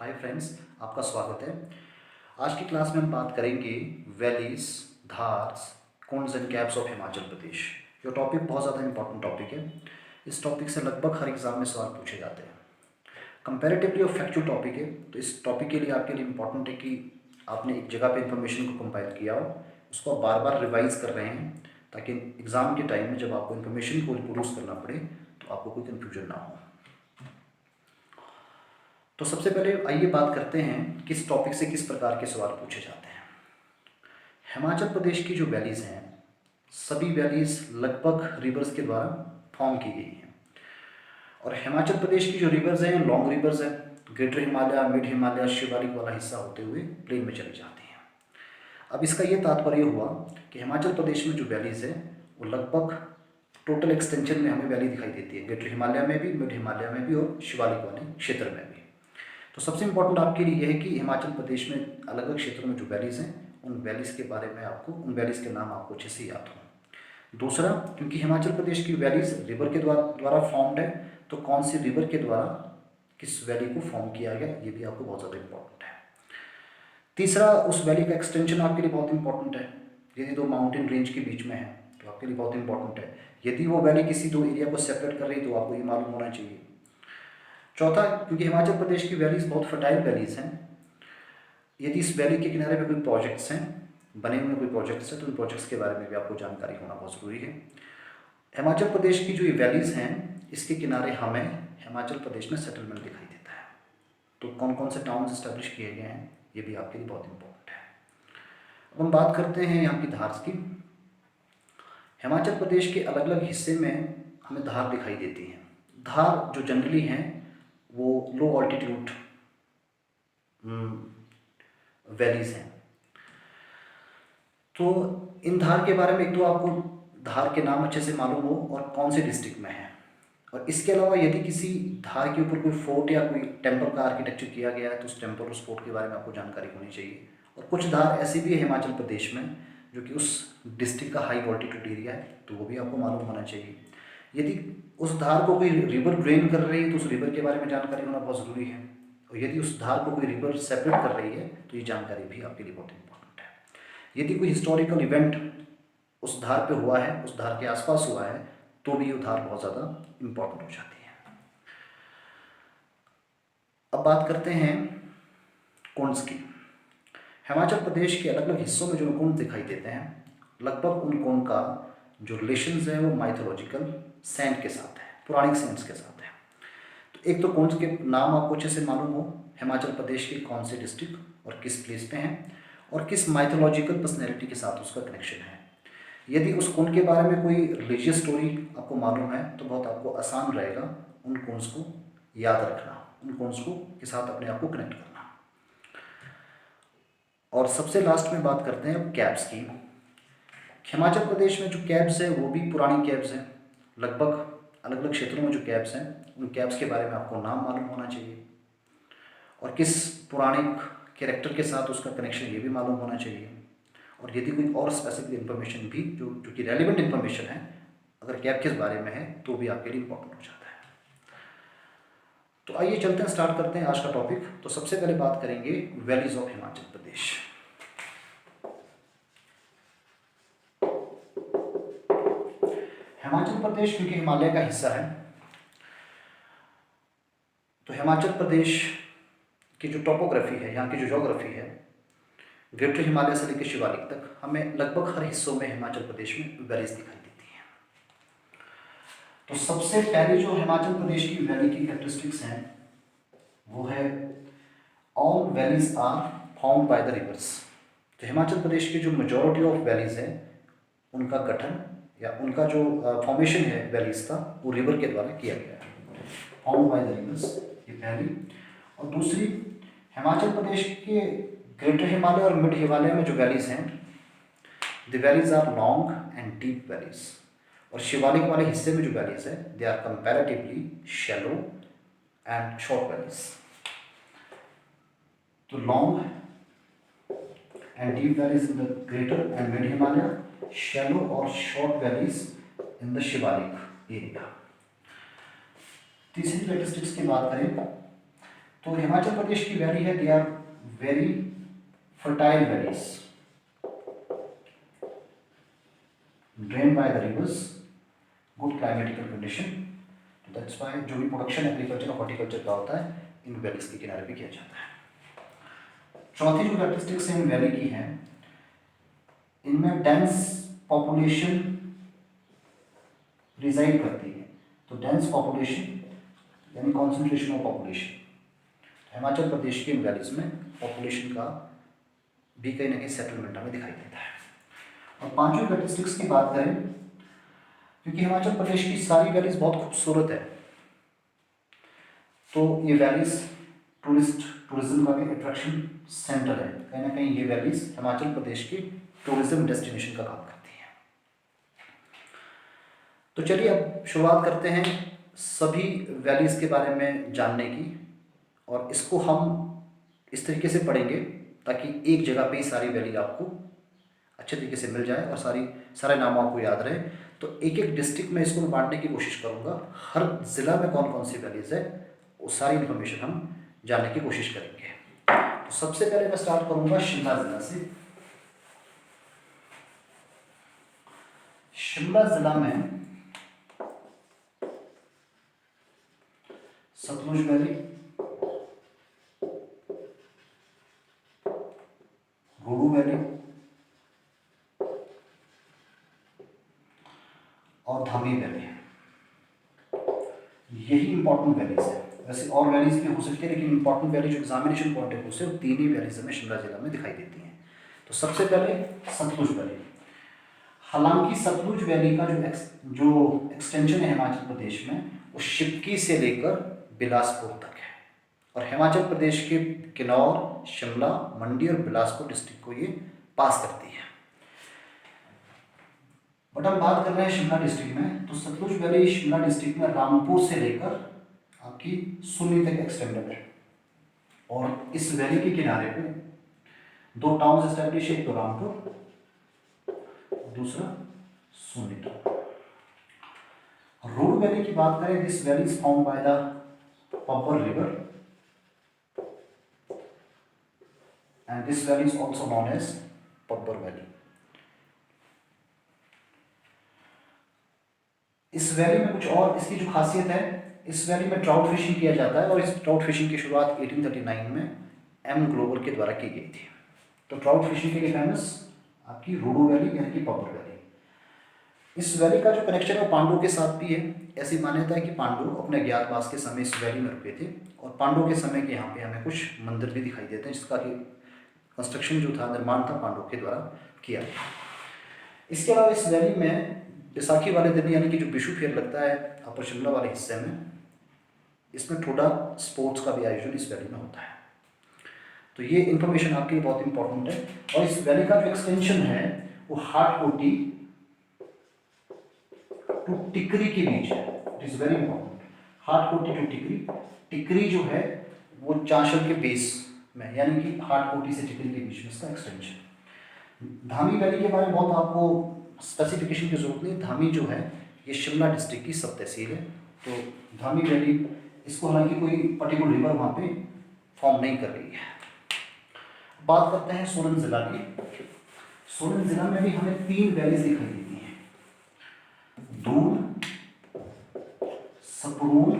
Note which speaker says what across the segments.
Speaker 1: Hi friends, आपका स्वागत है। आज की क्लास में हम बात करेंगे वैलीज, धार्स, कुंड्स and caps of Himachal Pradesh. ये टॉपिक बहुत ज़्यादा इंपॉर्टेंट टॉपिक है। इस टॉपिक से लगभग हर एग्जाम में सवाल पूछे जाते हैं। कंपैरेटिवली और फैक्चुअल टॉपिक है, तो इस टॉपिक के लिए आपके लिए इंपॉर्टेंट है कि आपने एक जगह पे इंफॉर्मेशन को कंपाइल किया हो, उसको आप बार बार रिवाइज कर रहे हैं, ताकि एग्ज़ाम के टाइम में जब आपको इन्फॉर्मेशन को रिप्रोड्यूस करना पड़े तो आपको कोई कन्फ्यूजन ना हो। तो सबसे पहले आइए बात करते हैं किस टॉपिक से किस प्रकार के सवाल पूछे जाते हैं। हिमाचल प्रदेश की जो वैलीज़ हैं, सभी वैलीज़ लगभग रिवर्स के द्वारा फॉर्म की गई हैं। और हिमाचल प्रदेश की जो रिवर्स हैं लॉन्ग रिवर्स हैं, ग्रेटर हिमालय, मिड हिमालय, शिवालिक वाला हिस्सा होते हुए प्लेन में चली जाती हैं। अब इसका ये तात्पर्य हुआ कि हिमाचल प्रदेश में जो वैलीज़ है वो लगभग टोटल एक्सटेंशन में हमें वैली दिखाई देती है, ग्रेटर हिमालय में भी, मिड हिमालय में भी और शिवालिक वाले क्षेत्र में भी। तो सबसे इम्पोर्टेंट आपके लिए यह है कि हिमाचल प्रदेश में अलग अलग क्षेत्रों में जो वैलीज़ हैं, उन वैलीज़ के बारे में आपको, उन वैलीज़ के नाम आपको अच्छे से याद हों। दूसरा, क्योंकि हिमाचल प्रदेश की वैलीज़ रिवर के द्वारा फॉर्म्ड है, तो कौन सी रिवर के द्वारा किस वैली को फॉर्म किया गया, ये भी आपको बहुत ज़्यादा इंपॉर्टेंट है। तीसरा, उस वैली का एक्सटेंशन आपके लिए बहुत इंपॉर्टेंट है। यदि दो माउंटेन रेंज के बीच में है तो आपके लिए बहुत इंपॉर्टेंट है। यदि वो वैली किसी दो एरिया को सेपरेट कर रही तो आपको ये मालूम होना चाहिए। चौथा, क्योंकि हिमाचल प्रदेश की वैलीज़ बहुत फर्टाइल वैलीज़ हैं, यदि इस वैली के किनारे पे कोई प्रोजेक्ट्स हैं, बने हुए कोई प्रोजेक्ट्स हैं, तो उन प्रोजेक्ट्स के बारे में भी आपको जानकारी होना बहुत ज़रूरी है। हिमाचल प्रदेश की जो ये वैलीज़ हैं, इसके किनारे हमें हिमाचल प्रदेश में सेटलमेंट दिखाई देता है। तो कौन कौन से टाउन्स इस्टेब्लिश किए गए हैं, ये भी आपके लिए बहुत इंपॉर्टेंट है। अब हम बात करते हैं यहाँ की धार्स की। हिमाचल प्रदेश के अलग अलग हिस्से में हमें धार दिखाई देती हैं। धार जो जनरली हैं वो लो ऑल्टीट्यूड वैलीज़ हैं। तो इन धार के बारे में एक तो आपको धार के नाम अच्छे से मालूम हो और कौन से डिस्ट्रिक्ट में है। और इसके अलावा यदि किसी धार के ऊपर कोई फोर्ट या कोई टेम्पल का आर्किटेक्चर किया गया है, तो उस टेम्पल उस फोर्ट के बारे में आपको जानकारी होनी चाहिए। और कुछ धार ऐसी भी है हिमाचल प्रदेश में जो कि उस डिस्ट्रिक्ट का हाई ऑल्टीट्यूड एरिया है, तो वो भी आपको मालूम होना चाहिए। यदि उस धार को कोई रिवर ड्रेन कर रही है तो उस रिवर के बारे में जानकारी होना बहुत ज़रूरी है। और यदि उस धार को कोई रिवर सेपरेट कर रही है तो ये जानकारी भी आपके लिए बहुत इंपॉर्टेंट है। यदि कोई हिस्टोरिकल इवेंट उस धार पे हुआ है, उस धार के आसपास हुआ है, तो भी ये धार बहुत ज़्यादा इम्पॉर्टेंट हो जाती है। अब बात करते हैं कुंड्स की। हिमाचल प्रदेश के अलग अलग हिस्सों में जो कुंड दिखाई देते हैं, लगभग उन कुंड का जो रिलेशंस है वो माइथोलॉजिकल सेंट के साथ है, पौराणिक सेंट्स के साथ है। तो एक तो कुंड के नाम आपको अच्छे से मालूम हो, हिमाचल प्रदेश के कौन से डिस्ट्रिक्ट और किस प्लेस पे हैं, और किस माइथोलॉजिकल पर्सनैलिटी के साथ उसका कनेक्शन है। यदि उस कुंड के बारे में कोई रिलीजियस स्टोरी आपको मालूम है तो बहुत आपको आसान रहेगा उन कुंड्स को याद रखना, उन कुंड्स को के साथ अपने आप को कनेक्ट करना। और सबसे लास्ट में बात करते हैं कैब्स की। हिमाचल प्रदेश में जो कैब्स है वो भी पुरानी कैब्स हैं। लगभग अलग अलग क्षेत्रों में जो कैब्स हैं, उन कैब्स के बारे में आपको नाम मालूम होना चाहिए और किस पौराणिक कैरेक्टर के साथ उसका कनेक्शन ये भी मालूम होना चाहिए। और यदि कोई और स्पेसिफिक इन्फॉर्मेशन भी जो कि रेलिवेंट इन्फॉर्मेशन है, अगर कैब के बारे में है, तो भी आपके लिए इंपॉर्टेंट हो जाता है। तो आइए चलते हैं, स्टार्ट करते हैं आज का टॉपिक। तो सबसे पहले बात करेंगे वैलीज ऑफ हिमाचल प्रदेश। हिमाचल प्रदेश क्योंकि हिमालय का हिस्सा है, तो हिमाचल प्रदेश की जो टोपोग्राफी है, यहाँ की जो ज्योग्राफी है, ग्रेटर हिमालय से लेकर शिवालिक तक, हमें लगभग हर हिस्सों में हिमाचल प्रदेश में वैलीज दिखाई देती हैं। तो सबसे पहले जो हिमाचल प्रदेश की वैली की कैरेक्टरिस्टिक्स हैं वो है all valleys are formed by the rivers. तो हिमाचल प्रदेश की जो मेजॉरिटी ऑफ वैलीज है, उनका गठन या उनका जो फॉर्मेशन है वैलीज का, वो रिवर के द्वारा किया गया है, फॉर्म्ड बाय द रिवर्स, ये पहली। और दूसरी, हिमाचल प्रदेश के ग्रेटर हिमालय और मिड हिमालय में जो वैलीज हैं, the valleys are long and deep valleys. और शिवालिक वाले हिस्से में जो वैलीज है, they are comparatively shallow and short valleys. तो long and deep valleys in the greater and mid Himalaya, shallow और short valleys in the Shivalik area. तीसरी कैरेक्टरिस्टिक्स की बात करें तो हिमाचल प्रदेश की वैली है, they are very fertile valleys drain by the rivers, good climatical condition. तो दैट्स वाई जो भी प्रोडक्शन एग्रीकल्चर और हॉर्टिकल्चर का होता है इन वैलीज के किनारे पे किया जाता है। चौथी जो कैरेक्टरिस्टिक्स इन वैली की है, इनमें डेंस पॉपुलेशन रिजाइड करती है। तो डेंस पॉपुलेशन यानी concentration of population, Himachal Pradesh के वैलीज में पॉपुलेशन का भी कहीं ना कहीं सेटलमेंट हमें दिखाई देता है। और पांचवी कैरेक्टरिस्टिक्स की बात करें, क्योंकि हिमाचल प्रदेश की सारी वैलीज बहुत खूबसूरत है, तो ये वैलीज टूरिज्म का भी अट्रैक्शन सेंटर है। कहीं ना कहीं ये वैलीज हिमाचल प्रदेश की टूरिज्म डेस्टिनेशन का काम करती है। तो चलिए अब शुरुआत करते हैं सभी वैलीज के बारे में जानने की, और इसको हम इस तरीके से पढ़ेंगे ताकि एक जगह पे ही सारी वैली आपको अच्छे तरीके से मिल जाए और सारे नाम आपको याद रहे। तो एक एक डिस्ट्रिक्ट में इसको मैं बांटने की कोशिश करूंगा, हर ज़िला में कौन कौन सी वैलीज है वो सारी इन्फॉर्मेशन हम जानने की कोशिश करेंगे। तो सबसे पहले मैं स्टार्ट करूंगा शिमला ज़िला से। शिमला ज़िला में सतलुज वैली, रोहू वैली और धामी वैली, यही इंपॉर्टेंट वैलीज है। वैसे और वैलीज भी हो सकती है, लेकिन इंपॉर्टेंट वैली जो एग्जामिनेशन पॉइंट ऑफ व्यू से तीन ही वैलीज हमें शिमला जिला में दिखाई देती हैं। तो सबसे पहले सतलुज वैली। हालांकि सतलुज वैली का जो एक्सटेंशन है हिमाचल प्रदेश में, वो शिपकी से लेकर बिलासपुर तक है, और हिमाचल प्रदेश के किन्नौर, शिमला, मंडी और बिलासपुर डिस्ट्रिक्ट को ये पास करती है। बट हम बात कर रहे हैं शिमला डिस्ट्रिक्ट में, तो सतलुज वैली शिमला डिस्ट्रिक्ट में रामपुर से लेकर आपकी सुन्नी तक एक्सटेंडेड है। और इस वैली के किनारे पे दो टाउन्स एस्टेब्लिश है, एक तो रामपुर, दूसरा सुन्नी टाउन। रोहू वैली की बात करें, this valley is found by the Pabbar river and this valley is also known as Pabbar Valley. इस वैली में कुछ और इसकी जो खासियत है, इस वैली में ट्राउट फिशिंग किया जाता है, और इस ट्राउट फिशिंग की शुरुआत 1839 में एम ग्लोवर के द्वारा की गई थी। तो ट्राउट फिशिंग के लिए फेमस आपकी रोहू वैली यानी कि पब्बर वैली। इस वैली का जो कनेक्शन है वो पांडवों के साथ भी है। ऐसी मान्यता है कि पांडव अपने ज्ञातवास के समय इस वैली में रुके थे, और पांडवों के समय के यहाँ पे हमें कुछ मंदिर भी दिखाई देते हैं, जिसका कि कंस्ट्रक्शन जो था, निर्माण था, पांडवों के द्वारा किया गया। इसके अलावा इस वैली में बैसाखी वाले दिन यानी कि जो विशु फेयर लगता है अपर शिमला वाले हिस्से में, इसमें थोड़ा स्पोर्ट्स का भी आयोजन इस वैली में होता है। तो ये इन्फॉर्मेशन आपके लिए बहुत इंपॉर्टेंट है। और इस वैली का जो एक्सटेंशन है वो हाटकोटी टू टिकरी के बीच है। It is very important. Hatkoti to Tikri, Tikri जो है वो चांशल के बेस में, यानी कि हाटकोटी से टिकरी के बीच में इसका एक्सटेंशन। धामी वैली के बारे में बहुत आपको स्पेसिफिकेशन की जरूरत नहीं। धामी जो है ये शिमला डिस्ट्रिक्ट की सब तहसील है। तो धामी वैली, इसको हालांकि कोई पर्टिकुलर रिवर वहाँ पे फॉर्म नहीं कर रही है। बात करते हैं सोलन जिला की। सोलन जिला में भी हमें तीन वैलीज दिखाई देती हैं, दून, सपरून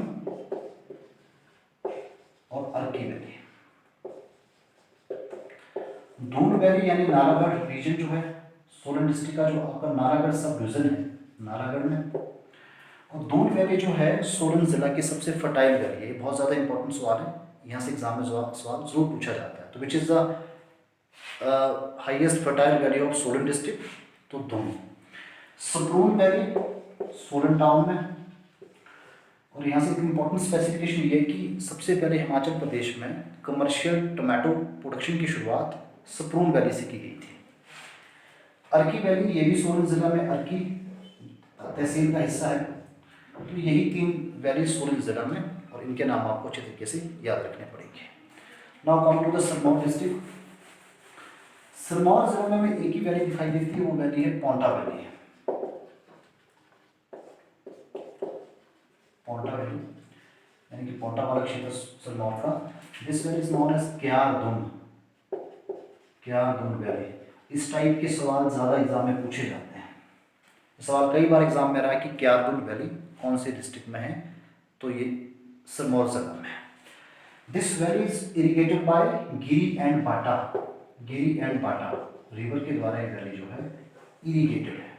Speaker 1: और अर्की वैली। दून वैली यानी नालागढ़ रीजन जो है सोलन डिस्ट्रिक्ट का, जो आपका नालागढ़ सब डिवीजन है नालागढ़ में। और दून वैली जो है सोलन जिला की सबसे फर्टाइल वैली है। बहुत ज़्यादा इंपॉर्टेंट सवाल है, यहाँ से एग्जाम में सवाल जरूर पूछा जाता है। तो which is the highest fertile valley of Solan district? तो दून। सपरून वैली सोलन टाउन में, और यहाँ से एक इम्पॉर्टेंट स्पेसिफिकेशन ये है कि सबसे पहले हिमाचल प्रदेश में कमर्शियल टोमेटो प्रोडक्शन की शुरुआत सपरून वैली से की गई थी। अर्की वैली, ये भी सोलन जिला में अर्की तहसील का हिस्सा है। तो यही तीन वैली सोलन जिला में, और इनके नाम आपको अच्छे तरीके से याद रखने पड़ेंगे। Now come to the Sirmaur district. Sirmaur जिले में एक ही वैली दिखाई देती है, वो वैली है पोंटा वैली। पोंटा वैली यानी कि पोटा वाला क्षेत्र सिरमौर का। This valley is known as Kyardun valley. इस टाइप के सवाल ज़्यादा एग्जाम में पूछे जाते हैं। सवाल कई बार एग्जाम में रहा है कि क्यारदुन वैली कौन से डिस्ट्रिक्ट में है, तो ये सिरमौर जिला में है। This valley is irrigated by Giri and Bata river के द्वारा ये वैली जो है इरिगेटेड है।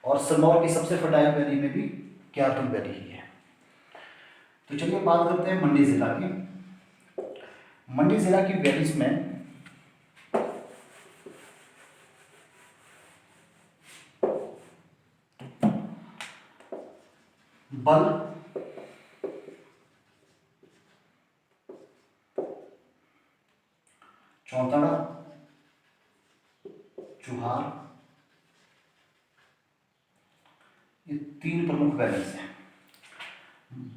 Speaker 1: और सिरमौर की सबसे फर्टाइल वैली में भी क्यारदुन वैली ही है। तो चलिए बात करते हैं मंडी जिला की। मंडी जिला की वैलीज में बल, चौतड़ा, चुहार, ये तीन प्रमुख वैलीज हैं।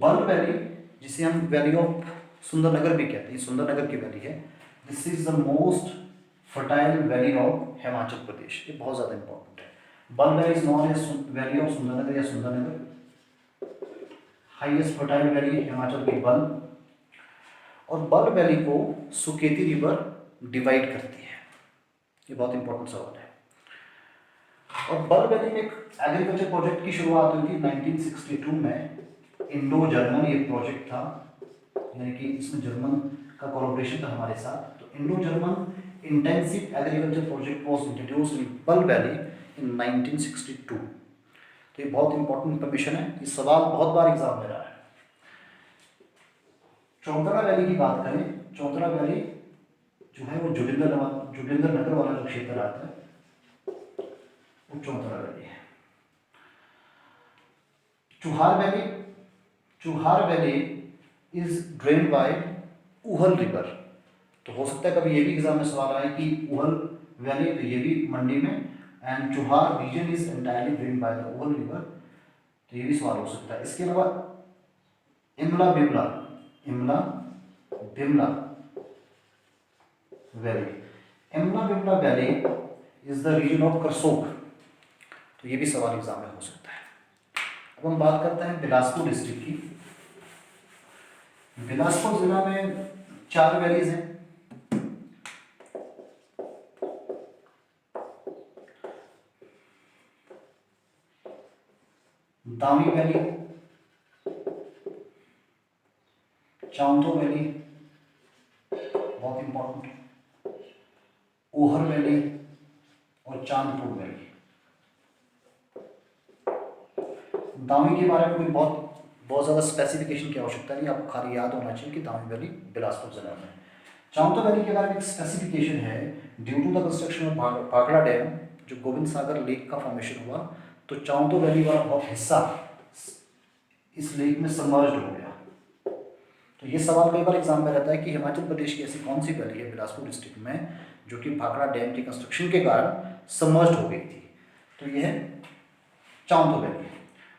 Speaker 1: बल वैली, जिसे हम वैली ऑफ सुंदरनगर भी कहते हैं, सुंदरनगर की वैली है। This is the most fertile valley of Himachal Pradesh. ये बहुत ज़्यादा इंपॉर्टेंट है। Balh valley is known as valley of Sundernagar या Sundernagar. Highest fertile valley Himachal की बल। और बल वैली को सुकेती रिवर डिवाइड करती है। ये बहुत इंपॉर्टेंट सवाल है। और बल वैली में एक एग्रीकल्चर प्रोजेक्ट की शुरुआत हुई थी 1962 में। इंडो जर्मन ये प्रोजेक्ट था, यानी कि इसमें जर्मन का कोलैबोरेशन था हमारे साथ। तो Indo German intensive agriculture project was introduced in बल वैली इन 1962। तो ये बहुत इंपॉर्टेंट इंफॉर्मेशन है। ये सवाल बहुत बार एग्जाम में रहा है। चौतरा वैली की बात करें, चौतरा वैली जो है वो जोगिंदर नगर वाला जो क्षेत्र आता है वो चौतरा वैली है। Chuhar valley is drain by Uhl river. तो हो सकता है कभी ये भी एग्जाम में सवाल आए कि उहल वैली, तो ये भी मंडी में। And Chuhar region is entirely drain by the Uhl river, तो ये भी सवाल हो सकता है। इसके अलावा Imla Bimla valley, Imla Bimla valley is the region of Karsog, तो ये भी सवाल एग्जाम में हो सकता है। अब हम बात करते हैं बिलासपुर डिस्ट्रिक्ट की। बिलासपुर जिला में 4 वैलीज हैं। दामी वैली, चांदो वैली बहुत इंपॉर्टेंट, ओहर वैली और चांदपुर वैली। दामी के बारे में कोई बहुत ज़्यादा स्पेसिफिकेशन की आवश्यकता नहीं, आपको खाली याद होना चाहिए कि दामी वैली बिलासपुर जिला में। चांदो वैली के बारे में एक स्पेसिफिकेशन है, due to the construction of Bhakra dam, जो गोविंद सागर लेक का फॉर्मेशन हुआ, तो चांदो वैली वाला बहुत हिस्सा इस लेक में सबमर्ज्ड हो गया। तो ये सवाल कई बार एग्जाम में रहता है कि हिमाचल प्रदेश की ऐसी कौन सी वैली है बिलासपुर डिस्ट्रिक्ट में जो कि भाखड़ा डैम की कंस्ट्रक्शन के कारण सबमर्ज्ड हो गई थी, तो ये है चांदो वैली।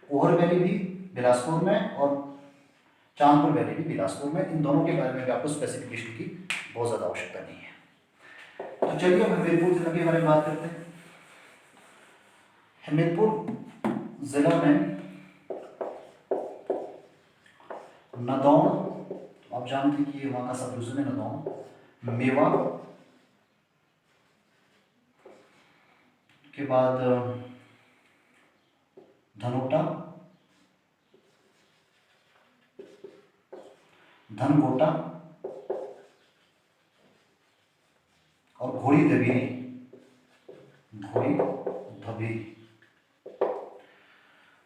Speaker 1: ओहर वैली भी बिलासपुर में और चांदपुर वैली भी बिलासपुर में। इन दोनों के बारे में भी आपको स्पेसिफिकेशन की बहुत ज़्यादा आवश्यकता नहीं है। तो चलिए हम हमीरपुर जिला के बारे में बात करते हैं। हमीरपुर जिला में नदौन, तो आप जानते हैं कि वहाँ का सब डिवीजन है नदौन, मेवा के बाद धनोटा, धनकोटा और घोड़ी धबीरी।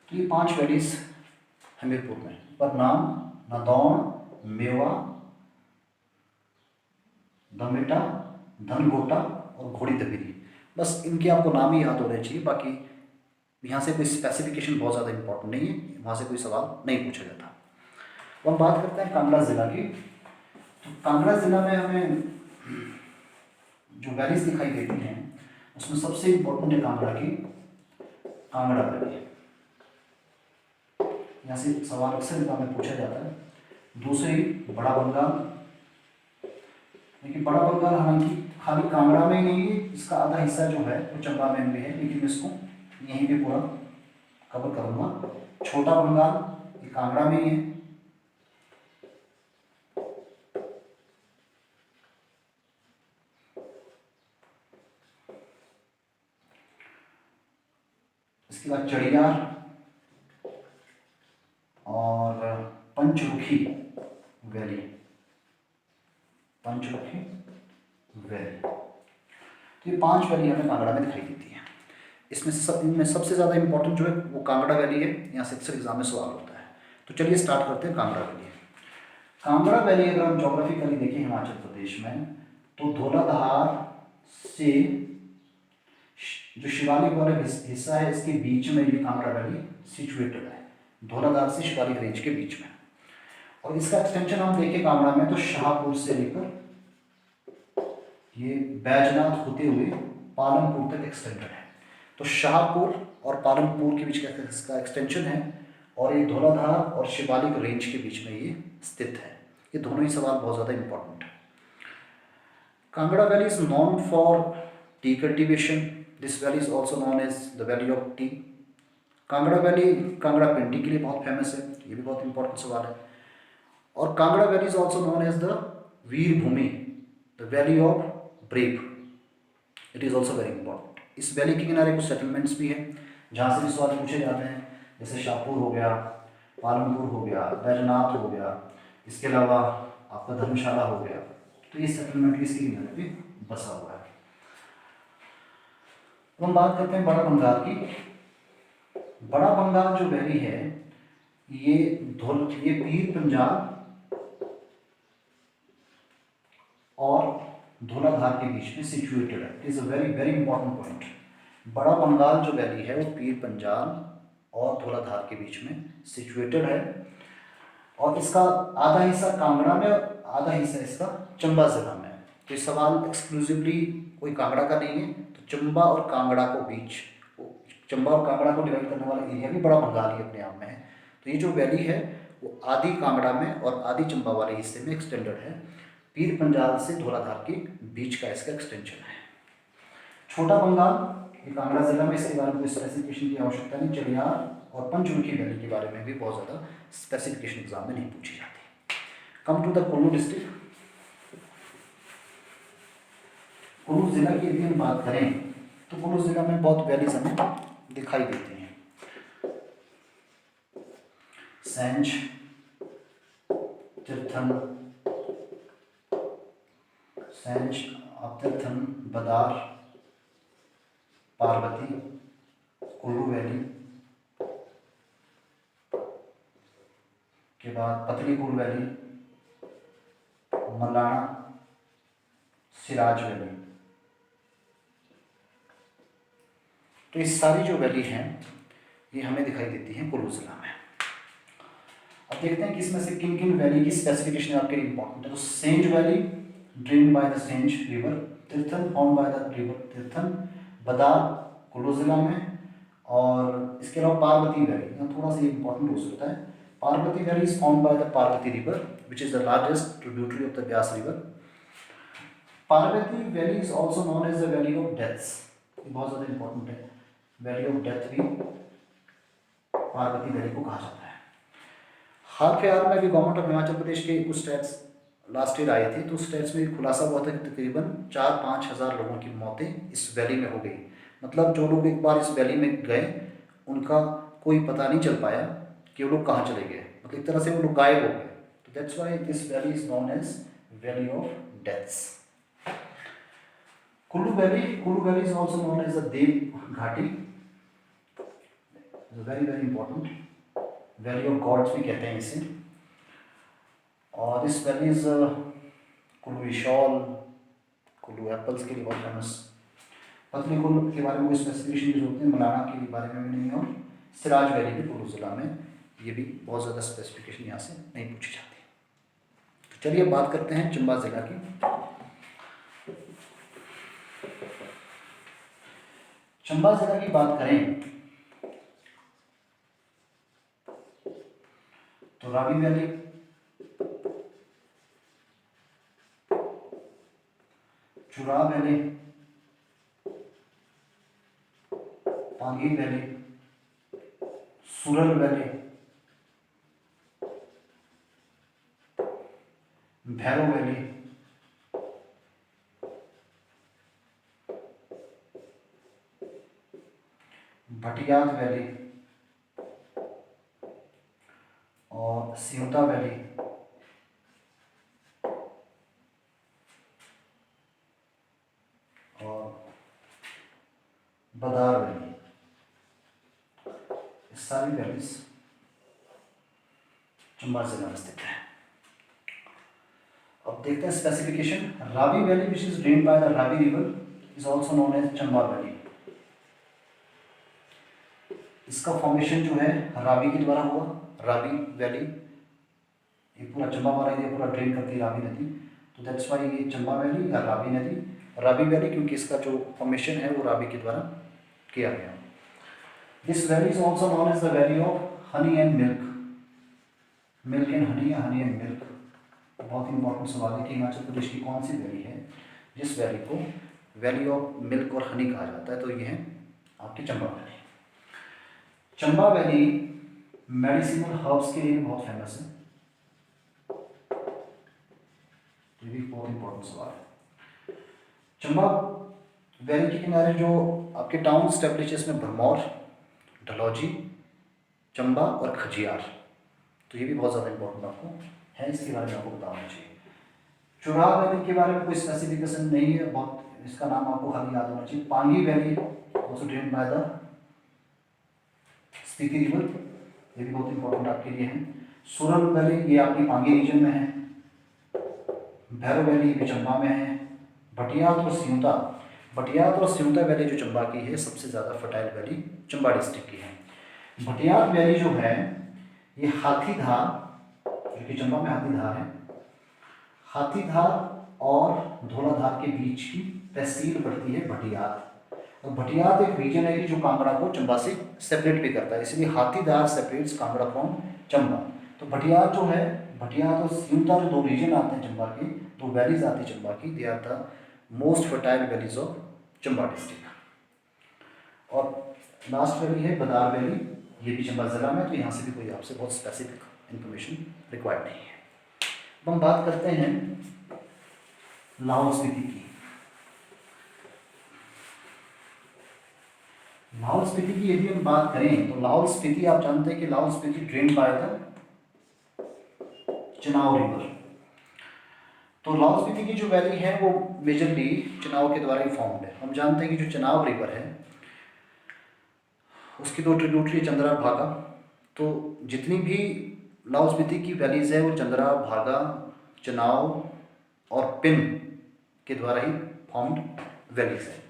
Speaker 1: तो ये 5 वैलीज हमीरपुर में, परनाम, नदौन, मेवा, दमेटा, धनकोटा और घोड़ी धबीरी। बस इनके आपको नाम ही याद होने चाहिए, बाकी यहाँ से कोई स्पेसिफिकेशन बहुत ज़्यादा इंपॉर्टेंट नहीं है, वहाँ से कोई सवाल नहीं पूछा जाता। तो हम बात करते हैं कांगड़ा जिला की। तो कांगड़ा जिला में हमें जो वैलीज दिखाई देती हैं उसमें सबसे इंपॉर्टेंट है कांगड़ा की कांगड़ा वैली। यहाँ से सवाल अक्सर एग्जाम में पूछा जाता है। दूसरी बड़ा बंगाल, लेकिन बड़ा बंगाल हालांकि खाली कांगड़ा में ही नहीं है, इसका आधा हिस्सा जो है वो चंबा में भी है, लेकिन इसको यहीं पे पूरा कवर करूँगा। छोटा बंगाल ये कांगड़ा में ही है। इसके बाद चड़ियार और पंचरुखी वैली, पंचरुखी वैली। तो ये 5 वैली हमें कांगड़ा में दिखाई देती है। इनमें सबसे ज़्यादा इंपॉर्टेंट जो है वो कांगड़ा वैली है। यहाँ से अक्सर एग्जाम में सवाल होता है। तो चलिए स्टार्ट करते हैं कांगड़ा वैली। कांगड़ा वैली अगर हम जोग्राफिकली देखें हिमाचल प्रदेश में, तो धौलाधार से जो शिवालिक वाला हिस्सा है इसके बीच में ये कांगड़ा वैली सिचुएटेड है, धौलाधार से शिवालिक रेंज के बीच में। और इसका एक्सटेंशन हम देखें कांगड़ा में तो शाहपुर से लेकर ये बैजनाथ होते हुए पालमपुर तक एक्सटेंडेड है। तो शाहपुर और पालमपुर के बीच का इसका एक्सटेंशन है और ये धौलाधार और शिवालिक रेंज के बीच में ये स्थित है। ये दोनों ही सवाल बहुत ज़्यादा इंपॉर्टेंट है। Kangra valley is known for tea cultivation. This valley is also known as the valley of tea. Kangra valley Kangra painting के लिए बहुत फेमस है, ये भी बहुत इंपॉर्टेंट सवाल है। और Kangra valley is also known as the Veer Bhumi, the valley of brave. It is also very important. इस वैली के किनारे कुछ सेटलमेंट्स भी हैं जहाँ से भी सवाल पूछे जाते हैं, जैसे शाहपुर हो गया, पालमपुर हो गया, बैजनाथ हो गया, इसके अलावा आपका धर्मशाला हो गया। तो ये सेटलमेंट भी इसके किनारे पे बसा हुआ है। तो हम बात करते हैं बड़ा बंगाल की। बड़ा बंगाल जो वैली है ये पीर पंजाल और धौलाधार के बीच में सिचुएटेड है। It is a very very important point. बड़ा बंगाल जो वैली है वो पीर पंजाल और धौलाधार के बीच में सिचुएटेड है और इसका आधा हिस्सा कांगड़ा में और आधा हिस्सा इसका चंबा जिला में। तो ये सवाल एक्सक्लूसिवली कोई कांगड़ा का नहीं है। तो चंबा और कांगड़ा को चंबा और कांगड़ा को डिवाइड करने वाला एरिया भी बड़ा बंगाल ही अपने आप में है। तो ये जो वैली है वो आधी कांगड़ा में और आधी चंबा वाले हिस्से में एक्सटेंडेड है। पीर पंजाल से धौलाधार के बीच का इसका एक्सटेंशन है। छोटा बंगाल ये कांगड़ा जिला में, इसके बारे में कोई स्पेसिफिकेशन की आवश्यकता नहीं। चड़ियार और पंचमुखी वैली के बारे में भी बहुत ज़्यादा स्पेसिफिकेशन एग्जाम में नहीं पूछी जाती। Come to the Kullu district. Kullu जिला की यदि हम बात करें तो कुल्लू जिला में बहुत वैलीज हमें दिखाई देती हैं। सेंज, तीर्थन, तीर्थन, बदार, पार्वती, कुल्लू वैली के बाद पतली कुल वैली, मलाना, सिराज वैली। तो ये सारी जो वैली हैं ये हमें दिखाई देती हैं कुल्लू जिला में। अब देखते हैं कि इसमें से किन किन वैली की स्पेसिफिकेशन आपके लिए इंपॉर्टेंट है। तो Sainz valley drain by the Sainz river, Tirthan found by the river Tirthan, Badar Kullu जिला में, और इसके अलावा पार्वती वैली, यहाँ थोड़ा सा इंपॉर्टेंट हो सकता है। Parvati valley is found by the Parvati river which is the largest tributary of the Beas river. Parvati valley is also known as the valley of deaths. ये बहुत ज़्यादा इंपॉर्टेंट है। वैली ऑफ डेथ भी पार्वती वैली को कहा जाता है। हाल फिलहाल में अभी गवर्नमेंट ऑफ हिमाचल प्रदेश के कुछ स्टेट्स लास्ट ईयर आए थे, तो स्टेट्स में खुलासा हुआ था कि तकरीबन 4-5 हज़ार लोगों की मौतें इस वैली में हो गई। मतलब जो लोग एक बार इस वैली में गए उनका कोई पता नहीं चल पाया कि वो लोग कहाँ चले गए, मतलब एक तरह से वो लोग गायब हो गए। तो that's why this valley is known as valley of deaths. Kullu valley is also known as the Dev Ghati, very very important. Valley of gods भी कहते हैं इसे। और this valley is Kullu shawl, Kullu apples के लिए बहुत फेमस। पतली कुल्लू के बारे में कोई स्पेसिफिकेशन की जरूरत नहीं, मलाना के बारे में भी नहीं, और सिराज वैली भी कुल्लू जिला में, ये भी बहुत ज़्यादा स्पेसिफिकेशन यहाँ से नहीं पूछी जाती। तो चलिए बात करते हैं चंबा जिला की। चंबा जिला की बात करें तो Ravi valley, Chura valley, Pangi valley, Sural valley, Bhairav valley, Bhatiya Bhattiyat valley और सियोता वैली और बदार वैली, सारी वैलीज चंबा जिला में स्थित है। अब देखते हैं specification. Ravi valley which is drained by the Ravi river is also known as Chamba valley. इसका फॉर्मेशन जो है रावी के द्वारा हुआ। रावी वैली ये पूरा चंबा हमारा एरिया पूरा ड्रेन करती है रावी नदी, तो दैट्स वाई ये चंबा वैली या रावी नदी, रावी वैली क्योंकि इसका जो फॉर्मेशन है वो रावी के द्वारा किया गया। This valley is also known as the valley of honey and milk. Milk and honey या हनी एंड मिल्क, बहुत इंपॉर्टेंट सवाल है कि हिमाचल प्रदेश की कौन सी वैली है जिस वैली को वैली ऑफ मिल्क और हनी कहा जाता है, तो ये है आपकी Chamba valley. Chamba valley medicinal herbs के लिए बहुत फेमस है, ये भी बहुत इंपॉर्टेंट सवाल है। चंबा वैली के किनारे जो आपके टाउन स्टेब्लिश है इसमें भरमौर, डलहौजी, चंबा और खजियार, तो ये भी बहुत ज़्यादा इंपॉर्टेंट आपको है, इसके बारे में आपको बताना चाहिए। चुराह वैली के बारे में कोई स्पेसिफिकेशन नहीं है, बहुत इसका नाम आपको खाली याद होना चाहिए। Pangi valley also drained by the Spiti river, ये भी बहुत इंपॉर्टेंट आपके लिए है। सुरन वैली ये आपकी पांगी रीजन में है। भैरव वैली भी चंबा में है। भटियात और सियोता, भटियात और सियोता वैली जो चंबा की है सबसे ज़्यादा फर्टाइल वैली चंबा डिस्ट्रिक्ट की है। भटियात वैली जो है ये हाथीधार, जो कि चंबा में हाथीधार है, हाथीधार और धौलाधार के बीच की तहसील पड़ती है भटियात। और भटियात एक रीजन है कि जो कांगड़ा को चंबा से सेपरेट भी करता है, इसलिए हाथीधार सेपरेट्स कांगड़ा फ्रॉम चंबा। तो भटियात जो है, भटियात और सियोता जो दो रीजन आते हैं चंबा के, दो वैलीज आती है चंबा की, they are the most fertile valleys of Chamba district. और लास्ट वैली है बदार वैली, ये भी चंबा जिला में, तो यहाँ से भी कोई आपसे बहुत स्पेसिफिक इंफॉर्मेशन रिक्वायर्ड नहीं है। अब हम बात करते हैं लाहौल स्पीति की। लाहौल स्पीति की यदि हम बात करें तो लाहौल स्पीति आप जानते हैं कि Lahaul Spiti drained by the चनाव रिवर। तो लाहौल स्पीति की जो वैली है वो मेजरली चनाव के द्वारा ही फॉर्म्ड है। हम जानते हैं कि जो चनाव रिवर है उसकी दो ट्रिब्यूटरी चंद्रा भागा, तो जितनी भी लाहौल स्पीति की वैलीज है वो चंद्रा भागा, चनाव और पिन के द्वारा ही फॉर्म्ड वैलीज है।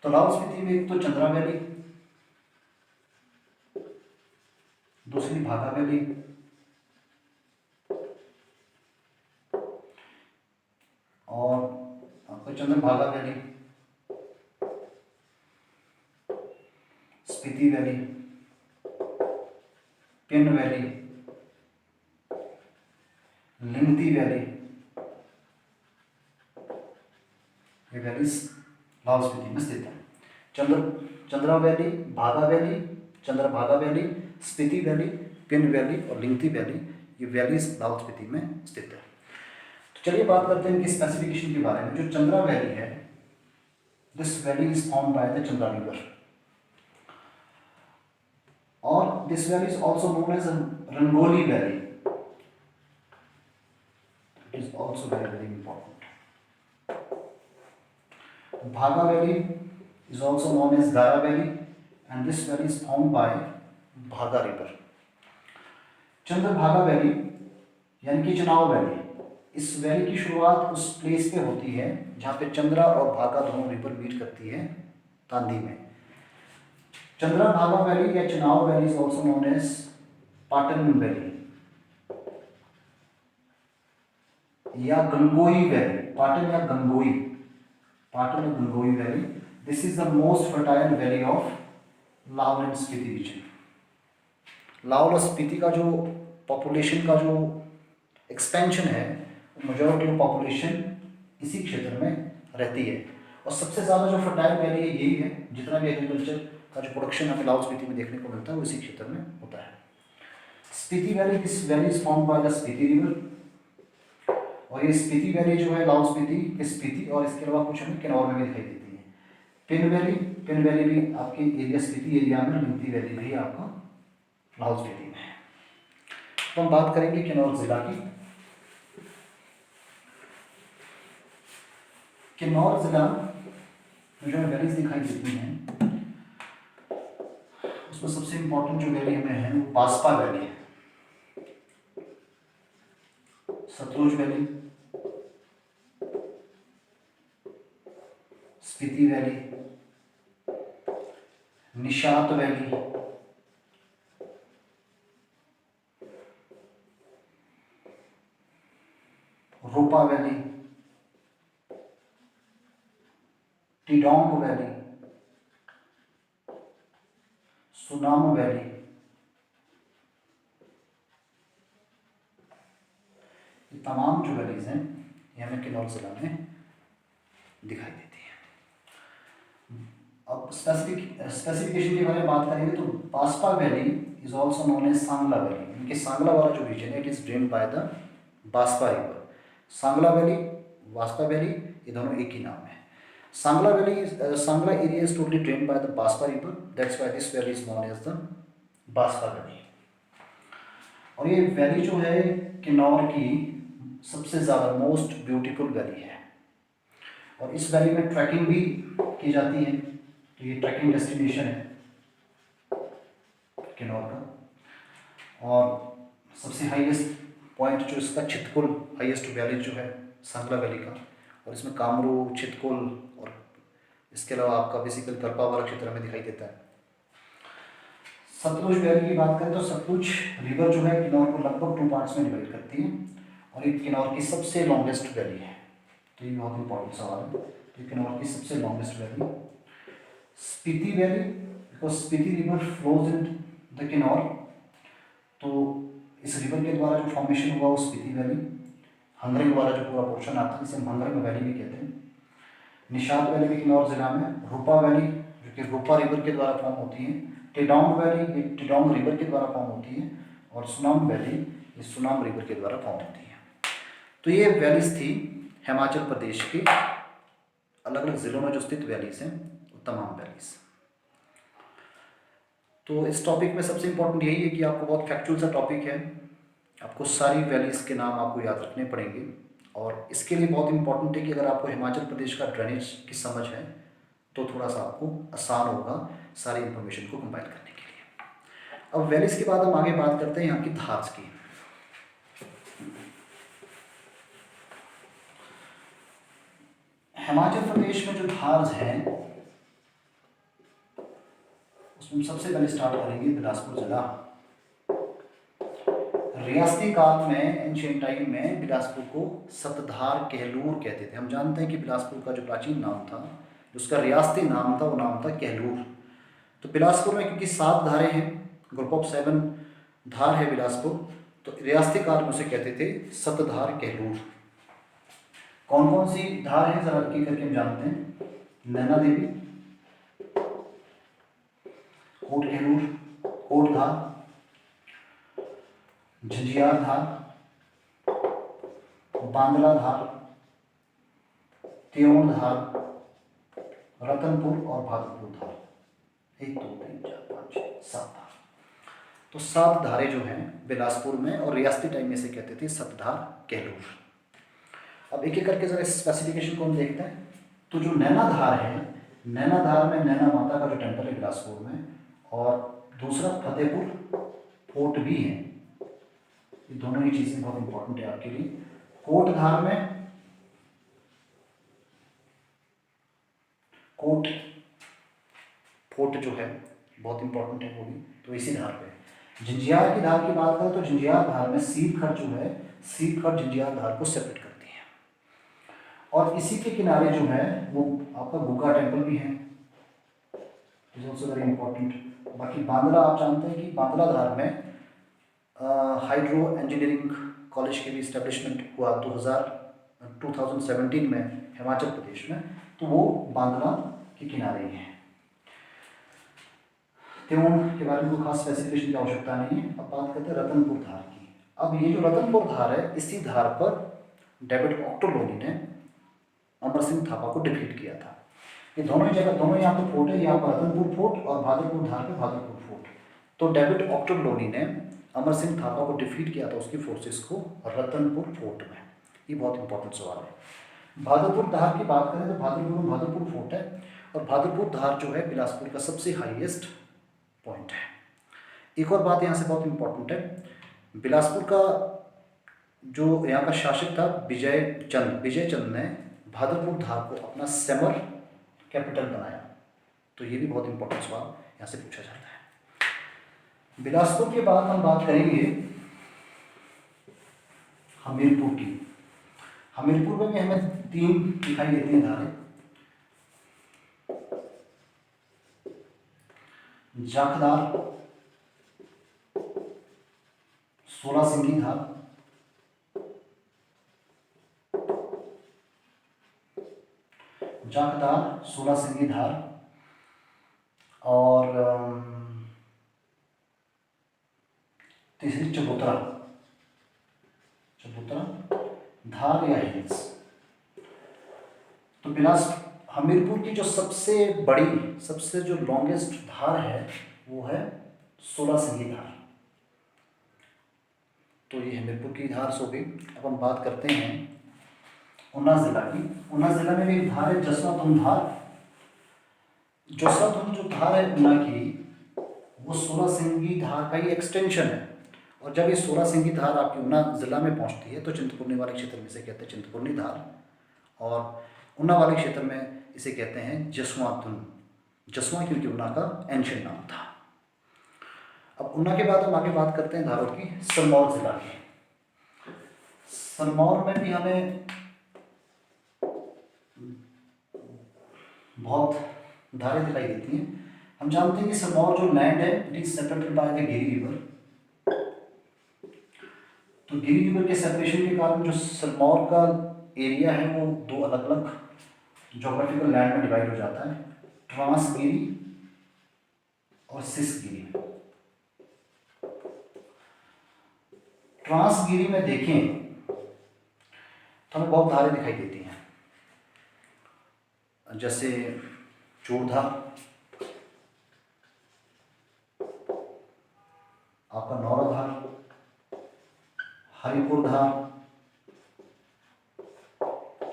Speaker 1: तो लाहौल स्पीति में एक तो चंद्रा वैली, दूसरी भागा वैली और आपका Chandrabhaga valley, Spiti valley, Pin valley, Lingti valley, ये वैलीज लाहौल स्पीति में स्थित है। Chandra valley, Bhaga valley, Chandrabhaga valley, Spiti valley, Pin valley और लिंगती वैली, ये वैलीज लाहौल स्पीति में स्थित है। तो चलिए बात करते हैं इनकी स्पेसिफिकेशन के बारे में। जो चंद्रा वैली है, this valley is formed by the Chandra river और this valley is also known as Rangoli valley, it is also very very important. Bhaga Valley is also known as Gara Valley and this valley is formed by Bhaga river. Chandrabhaga valley यानी कि चनाव valley, इस valley की शुरुआत उस place पे होती है जहाँ पे चंद्रा और भागा दोनों रिवर मीट करती है, तांदी में। चंद्रभागा वैली या Chenab valley is also known as Pattan valley या गंगोई वैली, पाटन या गंगोई, पाटन और Gangoi valley. This is the most fertile valley of Lahaul and Spiti region. Lahaul और स्पीति का जो पॉपुलेशन का जो एक्सपेंशन है, मेजॉरिटी ऑफ पॉपुलेशन इसी क्षेत्र में रहती है और सबसे ज़्यादा जो फर्टाइल वैली है यही है। जितना भी एग्रीकल्चर का जो प्रोडक्शन हमें लाहौल स्पीति में देखने को मिलता है वो इसी क्षेत्र में होता है। Spiti valley, this valley is formed by the Spiti river और ये स्पीति वैली जो है लाहौल स्पीति और इसके अलावा कुछ हमें किन्नौर में भी दिखाई देती है। पिन वैली पिन वैली भी आपके एरिया स्पीति एरिया में, विंती वैली भी आपका लाहौल स्पीति में है। तो हम बात करेंगे किन्नौर जिला की। किन्नौर जिला में जो वैलीज दिखाई देती हैं उसमें सबसे इम्पोर्टेंट जो वैली हमें है वो बास्पा वैली है, Sutlej valley, Spiti valley, Nishat valley, Ropa valley, Tidong valley, Sunam valley, ये तमाम जो वैलीज हैं ये हमें किन्नौर जिला में दिखाई देती है। अब स्पेसिफिकेशन के बारे में बात करेंगे तो Baspa valley is also known as Sangla valley. इनके सांगला वाला जो रीजन है it is drain by the Baspa river. Sangla valley, Baspa valley, ये दोनों एक ही नाम है। Sangla valley, Sangla area is totally drain by the Baspa river, that's why this valley is known as the Baspa valley. और ये वैली जो है किन्नौर की सबसे ज़्यादा मोस्ट ब्यूटीफुल वैली है और इस वैली में ट्रैकिंग भी की जाती है। तो ये ट्रैकिंग डेस्टिनेशन है किन्नौर का। और सबसे हाईएस्ट पॉइंट जो इसका चितकुल, हाईएस्ट वैली जो है सांगला वैली का, और इसमें कामरू, चितकुल और इसके अलावा आपका बेसिकल कल्पा वाला क्षेत्र में दिखाई देता है। सतलुज वैली की बात करें तो सतलुज रिवर जो है किन्नौर को लगभग 2 पार्ट्स में डिवाइड करती है और ये किन्नौर की सबसे लॉन्गेस्ट वैली है। तो ये बहुत इंपॉर्टेंट सवाल है। तो किन्नौर की सबसे longest valley Spiti valley, because Spiti river flows in the Kinnaur, तो इस रिवर के द्वारा जो फॉर्मेशन हुआ वो स्पीति वैली, हंगरंग वाला जो पूरा पोर्शन आता है इसे हम हंगरंग वैली भी कहते हैं। निशात वैली भी किन्नौर जिला में, रूपा वैली जो कि रूपा रिवर के द्वारा फॉर्म होती है, टिडोंग वैली ये टिडोंग रिवर के द्वारा फॉर्म होती है, और सुनाम वैली ये सुनाम रिवर के द्वारा फॉर्म होती है। तो ये वैलीज थी हिमाचल प्रदेश के अलग अलग ज़िलों में जो स्थित वैलीज हैं वो तमाम वैलीज। तो इस टॉपिक में सबसे इम्पोर्टेंट यही है कि आपको बहुत फैक्चुअल सा टॉपिक है, आपको सारी वैलीज के नाम आपको याद रखने पड़ेंगे। और इसके लिए बहुत इंपॉर्टेंट है कि अगर आपको हिमाचल प्रदेश का ड्रेनेज की समझ है तो थोड़ा सा आपको आसान होगा सारी इन्फॉर्मेशन को कंपाइल करने के लिए। अब वैलीज के बाद हम आगे बात करते हैं यहाँ की धार्स की। हिमाचल प्रदेश में जो धार्स हैं उसमें सबसे पहले स्टार्ट करेंगे बिलासपुर जिला। रियासती काल में, एंशिएंट टाइम में बिलासपुर को सतधार कहलूर कहते थे। हम जानते हैं कि बिलासपुर का जो प्राचीन नाम था, उसका रियासती नाम था, वो नाम था कहलूर। तो बिलासपुर में क्योंकि 7 धारें हैं, ग्रुप ऑफ 7 धार है बिलासपुर, तो रियासती काल में उसे कहते थे सतधार कहलूर। कौन कौन सी धार हैं जरा एक करके हम जानते हैं। नैना देवी, कोट कहलूर, कोट धार, झिंझियार धार, बांदला धार, त्योन धार, रतनपुर और भागलपुर धार। 1 2 3 4 5 6 7 धार। तो 7 धारें जो हैं बिलासपुर में, और रियासती टाइम में से कहते थे सतधार कहलूर। अब एक एक करके जरा स्पेसिफिकेशन को हम देखते हैं। तो जो नैना धार है, नैना धार में नैना माता का जो टेम्पल है बिलासपुर में, और दूसरा फतेहपुर फोर्ट भी है। ये दोनों ही चीज़ें बहुत इंपॉर्टेंट है आपके लिए। कोट धार में कोट फोर्ट जो है बहुत इंपॉर्टेंट है वो भी, तो इसी धार पे। झिंझियार की धार की बात करें तो झिंझियार धार में सीपखर जो है, सीपखर झिंझियार धार को सेपरेट करती है। और इसी के किनारे जो है वो आपका गुगा टेम्पल भी है, इज ऑल्सो वेरी इंपॉर्टेंट। बाकी बांद्रा आप जानते हैं कि बांद्रा धार में हाइड्रो इंजीनियरिंग कॉलेज के भी इस्टेब्लिशमेंट हुआ 2017 में हिमाचल प्रदेश में, तो वो बांद्रा के किनारे ही है। त्योन के बारे में कोई खास स्पेसिफिकेशन की आवश्यकता नहीं है। अब बात करते हैं रतनपुर धार की। अब ये जो रतनपुर धार है, इसी धार पर डेविड ऑक्टोलोनी ने अमर सिंह थापा को डिफीट किया था। ये दोनों ही जगह, दोनों यहाँ पर फोर्ट है, यहाँ पर रतनपुर फोर्ट और भागलपुर धार पे भागलपुर फोर्ट। तो डेविड ऑक्टरलोनी ने अमर सिंह थापा को डिफीट किया था उसकी फोर्सेस को रतनपुर फोर्ट में। ये बहुत इंपॉर्टेंट सवाल है। भागलपुर धार की बात करें तो भागलपुर में भागलपुर फोर्ट है, और भागलपुर धार जो है बिलासपुर का सबसे हाईएस्ट पॉइंट है। एक और बात यहाँ से बहुत इंपॉर्टेंट है, बिलासपुर का जो यहाँ का शासक था विजय चंद ने भागलपुर धार को अपना समर कैपिटल बनाया। तो ये भी बहुत इंपॉर्टेंट सवाल यहाँ से पूछा जाता है। बिलासपुर के बाद हम बात करेंगे हमीरपुर की। हमीरपुर में हमें 3 दिखाई देती हैं धारें, जाखदार, 16 सिंगी धार, जाखदार, 16 सिंगी धार और तीसरी चबूतरा धार या हिल्स। तो हमीरपुर की जो सबसे बड़ी, सबसे जो लॉन्गेस्ट धार है वो है 16 सिंगी धार। तो ये हमीरपुर की धार सो गई। अब हम बात करते हैं ऊना जिला की। ऊना जिला में भी एक धार है जसवंतपुर धार। जसवंतपुर जो धार है ऊना की, वो 16 सिंगी धार का ही एक्सटेंशन है। और जब ये 16 सिंगी धार आपकी ऊना जिला में पहुंचती है तो चिंतपूर्णी वाले क्षेत्र में इसे कहते हैं चिंतपूर्णी धार, और ऊना वाले क्षेत्र में इसे कहते हैं जसवां, क्योंकि ऊना का एंशिएंट नाम था। अब ऊना के बाद हम आगे बात करते हैं धारों की सिरमौर जिला की। सिरमौर में भी हमें बहुत धारें दिखाई देती हैं। हम जानते हैं कि सिरमौर जो लैंड है it is separated by the Giri river. तो गिरी रिवर के सेपरेशन के कारण जो सिरमौर का एरिया है वो 2 अलग अलग ज्योग्राफिकल लैंड में डिवाइड हो जाता है, ट्रांसगिरी और सिसगिरी। ट्रांसगिरी में देखें तो हमें बहुत धारें दिखाई देती हैं, जैसे चूड़धार, आपका नौराधार, हरिपुर धार,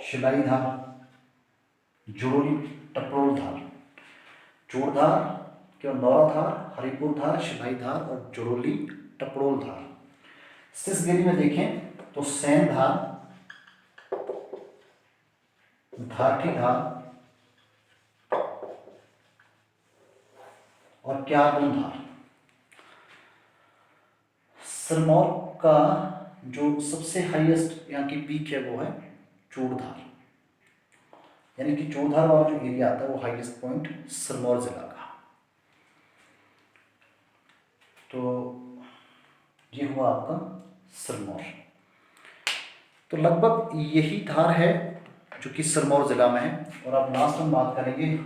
Speaker 1: शिलाई धार, जुड़ोली टपरोल धार। चूड़धार क्या, नौराधार, हरिपुर धार, शिलाई धार और जुड़ोली टपरोल धार। सिसगिरी में देखें तो सैन धार, घाटी धार और क्यारदुन धार। सिरमौर का जो सबसे हाईएस्ट यहाँ की पीक है वो है चूड़धार, यानी कि चूड़धार वाला जो एरिया आता है वो हाईएस्ट पॉइंट सिरमौर जिला का। तो ये हुआ आपका सिरमौर। तो लगभग यही धार है जो कि सिरमौर जिला में है। और अब लास्ट हम बात करेंगे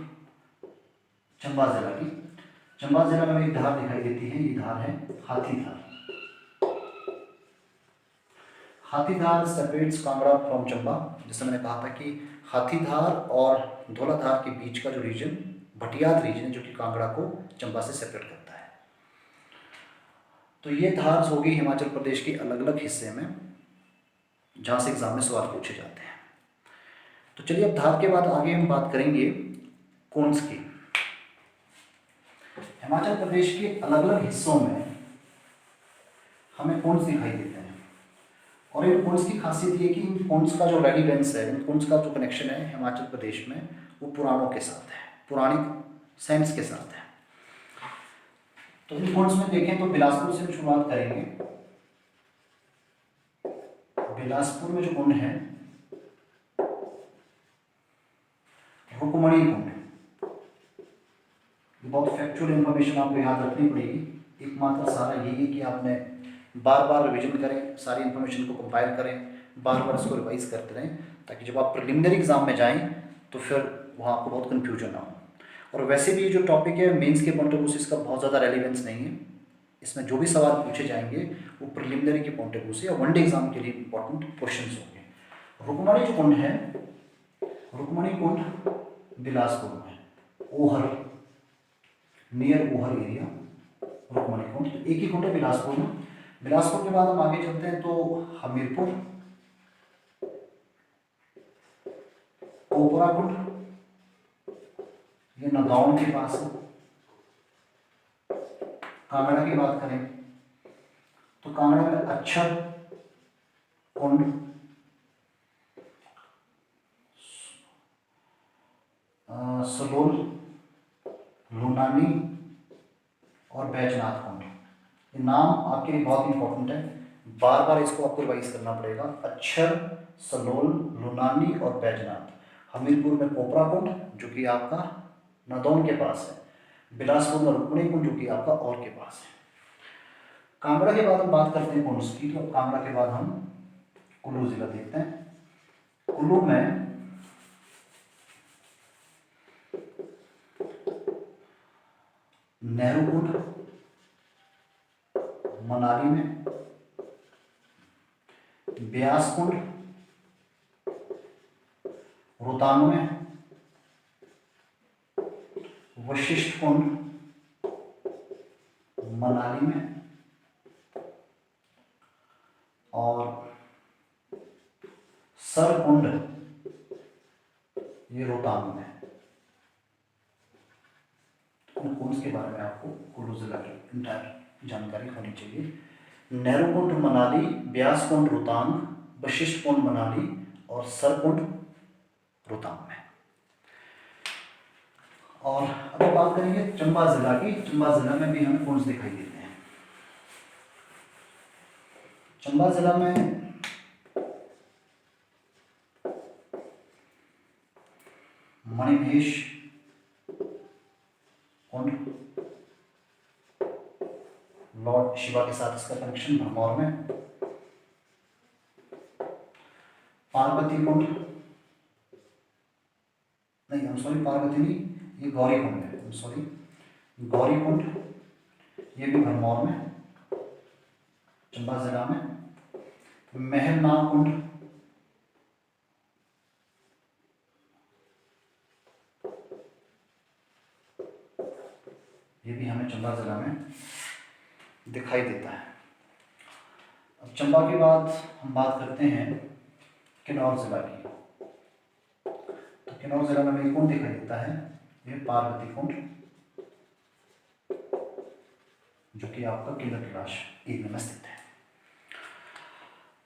Speaker 1: चंबा जिला की। चंबा जिला में एक धार दिखाई देती है, ये धार है हाथी धार। हाथी धार सेपरेट्स कांगड़ा फ्रॉम चंबा। जैसे मैंने कहा था कि हाथी धार और धौलाधार के बीच का जो रीजन भटियात रीजन है जो कि कांगड़ा को चंबा से सेपरेट करता है। तो ये धार होगी हिमाचल प्रदेश के अलग अलग हिस्से में जहाँ से एग्जाम में सवाल पूछे जाते हैं। तो चलिए अब धार के बाद आगे हम बात करेंगे कोन्स की। हिमाचल प्रदेश के अलग अलग हिस्सों में हमें कोन्स दिखाई देते हैं, और इन कोन्स की खासियत ये कि इन कोन्स का जो रेलिवेंस है, इन कोन्स का जो कनेक्शन है हिमाचल प्रदेश में वो पुराणों के साथ है, पौराणिक साइंस के साथ है। तो इन कोन्स में देखें तो बिलासपुर से शुरुआत करेंगे। बिलासपुर में जो कुंड है रुक्मणी कुंड, बहुत फैक्चुअल इंफॉर्मेशन आपको याद रखनी पड़ेगी। एकमात्र सहारा यही है कि आपने बार बार रिवीजन करें, सारी इन्फॉर्मेशन को कंपाइल करें, बार बार इसको रिवाइज करते रहें, ताकि जब आप प्रिलिमिनरी एग्जाम में जाएं तो फिर वहाँ आपको बहुत कन्फ्यूजन ना हो। और वैसे भी ये जो टॉपिक है मेंस के पॉइंट ऑफ व्यू से इसका बहुत ज़्यादा रेलिवेंस नहीं है। इसमें जो भी सवाल पूछे जाएंगे वो प्रिलिमिनरी के पॉइंट ऑफ व्यू से या वनडे एग्जाम के लिए इंपॉर्टेंट क्वेश्चन होंगे। रुक्मणी जो कुंड है, रुक्मणी कुंड बिलासपुर में, ओहर, नियर ओहर एरिया रुक्मणी कुंड, तो एक ही कुंड है बिलासपुर में। बिलासपुर के बाद हम आगे चलते हैं तो हमीरपुर, कोपरा कुंड, ये नगांव के पास है। कांगड़ा की बात करें तो कांगड़ा में अक्षर कुंड, सलोल, लुनानी और बैजनाथ कुंड। ये नाम आपके लिए बहुत इंपॉर्टेंट है, बार बार इसको आपको रिवाइज करना पड़ेगा। अक्षर, सलोल, लुनानी और बैजनाथ। हमीरपुर में कोपरा कुंड जो कि आपका नदौन के पास है, बिलासपुर में रुक्मणी कुंड जो कि आपका और के पास है। कांगड़ा के बाद हम बात करते हैं कुंड्स की, तो कांगड़ा के बाद हम कुल्लू जिला देखते हैं। कुल्लू में नेहरू कुंड, मनाली में ब्यास कुंड, रोहतांग में वशिष्ठ कुंड, मनाली में, और सर कुंड ये रोहतांग में। कुंड के बारे में आपको कुल्लू जिला की इंटायर जानकारी होनी चाहिए। नेहरू कुंड मनाली, ब्यास कुंड रोहतांग, वशिष्ठ कुंड मनाली और सर कुंड रोहतांग में। और अब बात करेंगे चंबा जिला की। चंबा जिला में भी हमें कुंड दिखाई देते हैं। चंबा जिला में मणिमहेश कुंड, लॉर्ड शिवा के साथ इसका कनेक्शन भरमौर में। पार्वती कुंड, नहीं हम सॉरी पार्वती नहीं, ये गौरी कुंड है, हम सॉरी गौरी कुंड, ये भी भरमौर में चंबा जिला में। महलनाग कुंड, ये भी हमें चंबा जिला में दिखाई देता है। अब चंबा के बाद हम बात करते हैं किन्नौर जिला की। तो किन्नौर जिला में हमें कुंड दिखाई देता है, ये पार्वती कुंड जो कि आपका किला कैलाश एरिया में स्थित है।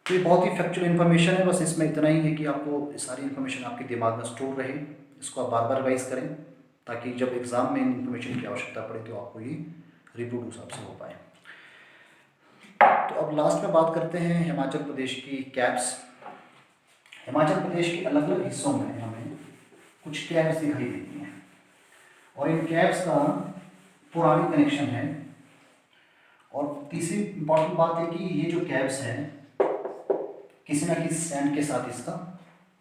Speaker 1: तो ये बहुत ही फैक्चुअल इन्फॉर्मेशन है, बस इसमें इतना ही है कि आपको सारी इन्फॉर्मेशन आपके दिमाग में स्टोर रहे, इसको आप बार बार रिवाइज करें ताकि जब एग्ज़ाम में इन्फॉर्मेशन की आवश्यकता पड़े तो आपको ये रिप्रोड्यूस आपसे हो पाए। तो अब लास्ट में बात करते हैं हिमाचल प्रदेश की कैब्स। हिमाचल प्रदेश के अलग अलग हिस्सों में हमें कुछ कैब्स दिखाई देती हैं और इन कैब्स का पुरानी कनेक्शन है। और तीसरी इंपॉर्टेंट बात है कि ये जो कैब्स हैं किसी न किसी सैंड के साथ इसका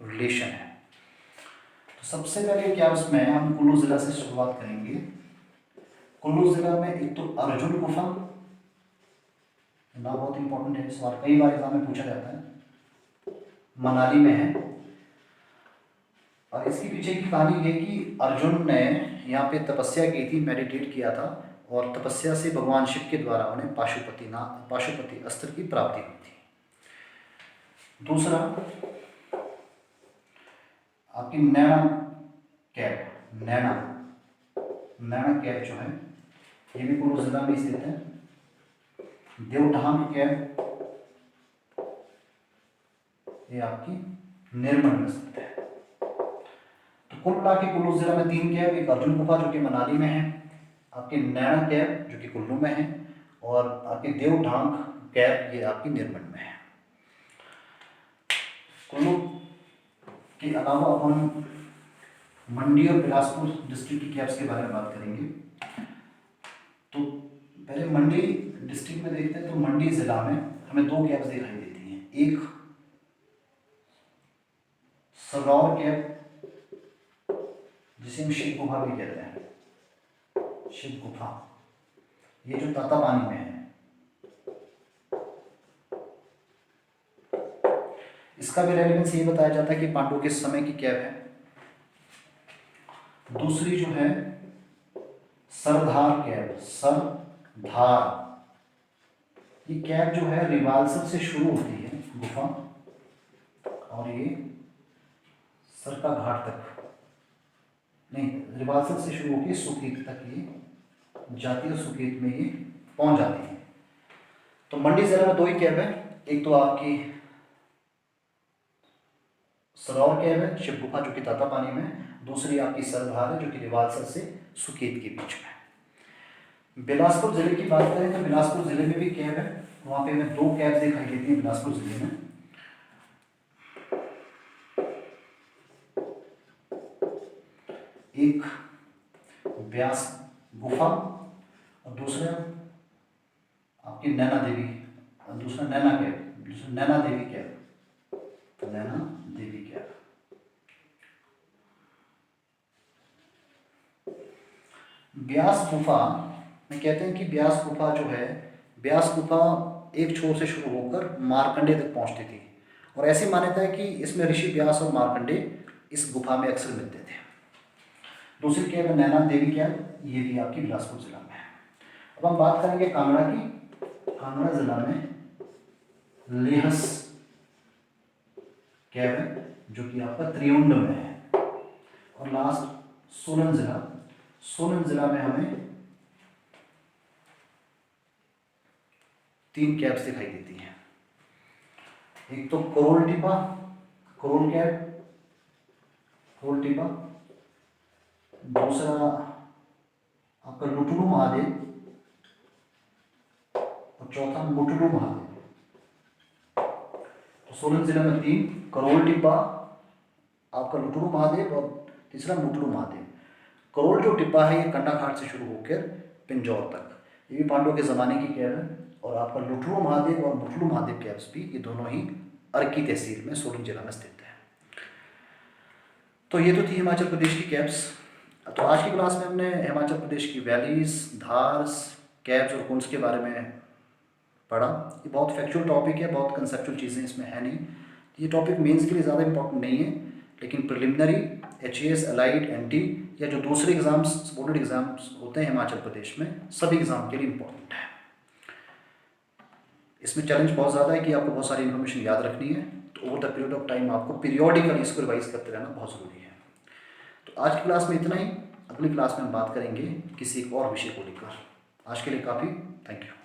Speaker 1: रिलेशन है। तो सबसे पहले कैब्स में हम कुल्लू जिला से शुरुआत करेंगे। कुल्लू जिला में एक तो अर्जुन गुफा, नाम बहुत इंपॉर्टेंट है, सवाल कई बार एग्जाम में पूछा जाता है, मनाली में है। और इसके पीछे की कहानी ये कि अर्जुन ने यहाँ पे तपस्या की थी, मेडिटेट किया था और तपस्या से भगवान शिव के द्वारा उन्हें पाशुपति अस्त्र की प्राप्ति हुई थी। दूसरा आपकी नैना कैब, नैना कैब जो है ये भी कुल्लू जिला में स्थित है। देवठान कैब ये आपकी निर्मल में स्थित है। तो कुल मिला के कुल्लू जिला में 3 कैब, एक अर्जुन गुफा जो कि मनाली में है, आपकी नैना कैब जो कि कुल्लू में है और आपकी देवठान कैब ये आपकी निर्मल में है। कुल्लू के अलावा अब हम मंडी और बिलासपुर डिस्ट्रिक्ट की कैब्स के बारे में बात करेंगे। तो पहले मंडी डिस्ट्रिक्ट में देखते हैं। तो मंडी जिला में हमें 2 कैब्स दिखाई देती हैं। एक सरौर कैब जिसे हम शिव गुफा भी कहते हैं, शिव गुफा, ये जो तातापानी में है। इसका भी रेलेवेंस ये बताया जाता है कि पांडवों के समय की कैब है। दूसरी जो है सरदार कैब, सरदार। ये कैब जो है रिवाल्सर से शुरू होती है गुफा, और ये सर का घाट तक नहीं, रिवाल्सर से शुरू होकर सुकेत तक ये जाती है, सुकेत में ये पहुंच जाती है। तो मंडी जिले में 2 ही कैब है, एक तो आपकी सरौर कैब है शिव गुफा जो कि तातापानी में, दूसरी आपकी सरदार है जो कि रिवाल्सर से सुकेत के बीच में। बिलासपुर जिले की बात करें तो बिलासपुर जिले में भी कैब है, वहां पे हमें 2 कैब दिखाई देती है बिलासपुर जिले में। एक व्यास गुफा और दूसरा आपकी नैना देवी, दूसरा नैना कैब, दूसरा नैना देवी कैब, नैना देवी कैब। व्यास गुफा में कहते हैं कि व्यास गुफा जो है, व्यास गुफा एक छोर से शुरू होकर मार्कंडे तक पहुंचती थी, और ऐसी मान्यता है कि इसमें ऋषि व्यास और मार्कंडे इस गुफा में अक्सर मिलते थे। दूसरी कैब है नैना देवी कैब, ये भी आपकी बिलासपुर जिला में है। अब हम बात करेंगे कांगड़ा की। कांगड़ा जिला में लेहस कैब है जो कि आपका त्रियुंड में है। और लास्ट सोलन जिला, सोलन जिला में हमें 3 कैब्स दिखाई देती हैं। एक तो करोल टिपा, करोल कैब, करोल टिपा। दूसरा आपका लुटुरु महादेव, और चौथा मुटुरु महादेव। तो सोलन जिला में 3, करोल टिब्बा, आपका लुटुरु महादेव, और तीसरा मुटुरु महादेव। करोल जो टिब्बा है ये कंडाघाट से शुरू होकर पिंजौर तक, ये भी पांडवों के ज़माने की कैब है। और आपका लुटुरु महादेव और मुटुरु महादेव कैब्स भी, ये दोनों ही अर्की तहसील में सोलन जिला में स्थित है। तो ये तो थी हिमाचल प्रदेश की कैब्स। तो आज की क्लास में हमने हिमाचल प्रदेश की वैलीज, धार्स, कैब्स और कुंड्स के बारे में पढ़ा। ये बहुत फैक्चुअल टॉपिक है, बहुत कंसेप्चुअल चीज़ें इसमें है नहीं। ये टॉपिक मेंस के लिए ज़्यादा इंपॉर्टेंट नहीं है, लेकिन प्रिलिमिनरी, एचएएस, अलाइड, एनटी या जो दूसरे एग्जाम्स, सपोर्टेड एग्जाम्स होते हैं हिमाचल प्रदेश में, सभी एग्जाम के लिए इम्पोर्टेंट है। इसमें चैलेंज बहुत ज़्यादा है कि आपको बहुत सारी इन्फॉर्मेशन याद रखनी है, तो over the period of time आपको पीरियोडिकली इसको रिवाइज करते रहना बहुत ज़रूरी है। तो आज की क्लास में इतना ही। अगली क्लास में हम बात करेंगे किसी एक और विषय को लेकर। आज के लिए काफ़ी, थैंक यू।